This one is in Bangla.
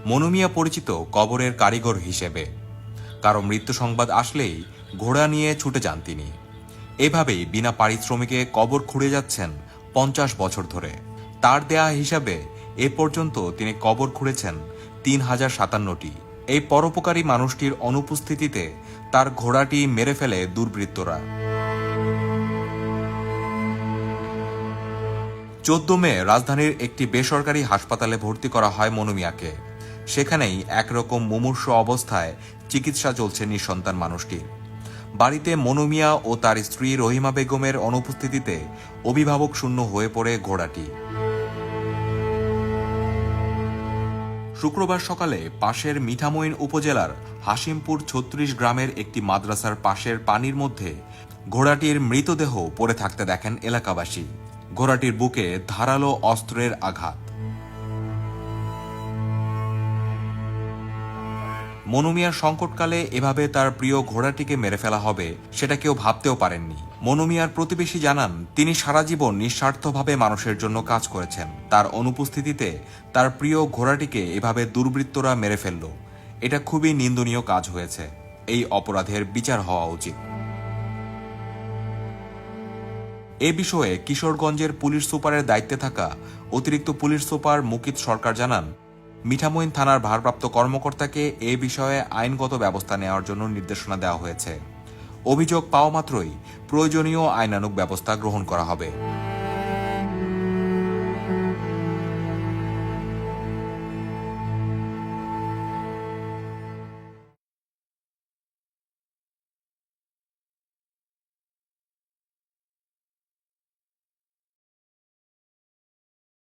মনু মিয়া পরিচিত কবরের কারিগর হিসেবে। কারো মৃত্যু সংবাদ আসলেই ঘোড়া নিয়ে ছুটে যান তিনি। এভাবেই বিনা পারিশ্রমিকে কবর খুঁড়ে যাচ্ছেন 50 বছর ধরে। তার দেয়া হিসাবে এ পর্যন্ত তিনি কবর খুঁড়েছেন 3057টি। এই পরোপকারী মানুষটির অনুপস্থিতিতে তার ঘোড়াটি মেরে ফেলে দুর্বৃত্তরা। 14 মে রাজধানীর একটি বেসরকারি হাসপাতালে ভর্তি করা হয় মনু মিয়াকে। সেখানেই একরকম মুমূর্ষু অবস্থায় চিকিৎসা চলছে নিঃসন্তান মানুষটির। বাড়িতে মনু মিয়া ও তার স্ত্রী রহিমা বেগমের অনুপস্থিতিতে অভিভাবক শূন্য হয়ে পড়ে ঘোড়াটি। শুক্রবার সকালে পাশের মিঠামইন উপজেলার হাসিমপুর 36 গ্রামের একটি মাদ্রাসার পাশের পানির মধ্যে ঘোড়াটির মৃতদেহ পড়ে থাকতে দেখেন এলাকাবাসী। ঘোড়াটির বুকে ধারালো অস্ত্রের আঘাত। মনু মিয়ার সংকটকালে এভাবে তার প্রিয় ঘোড়াটিকে মেরে ফেলা হবে সেটা কেউ ভাবতেও পারেননি। মনু মিয়ার প্রতিবেশী জানান, তিনি সারা জীবন নিঃস্বার্থভাবে মানুষের জন্য কাজ করেছেন। তার অনুপস্থিতিতে তার প্রিয় ঘোড়াটিকে এভাবে দুর্বৃত্তরা মেরে ফেলল। এটা খুবই নিন্দনীয় কাজ হয়েছে। এই অপরাধের বিচার হওয়া উচিত। এ বিষয়ে কিশোরগঞ্জের পুলিশ সুপারের দায়িত্বে থাকা অতিরিক্ত পুলিশ সুপার মুকিত সরকার জানান, মিঠামইন থানার ভারপ্রাপ্ত কর্মকর্তাকে এ বিষয়ে আইনগত ব্যবস্থা নেওয়ার জন্য নির্দেশনা দেওয়া হয়েছে। অভিযোগ পাওয়া মাত্রই প্রয়োজনীয় আইনানুগ ব্যবস্থা গ্রহণ করা হবে।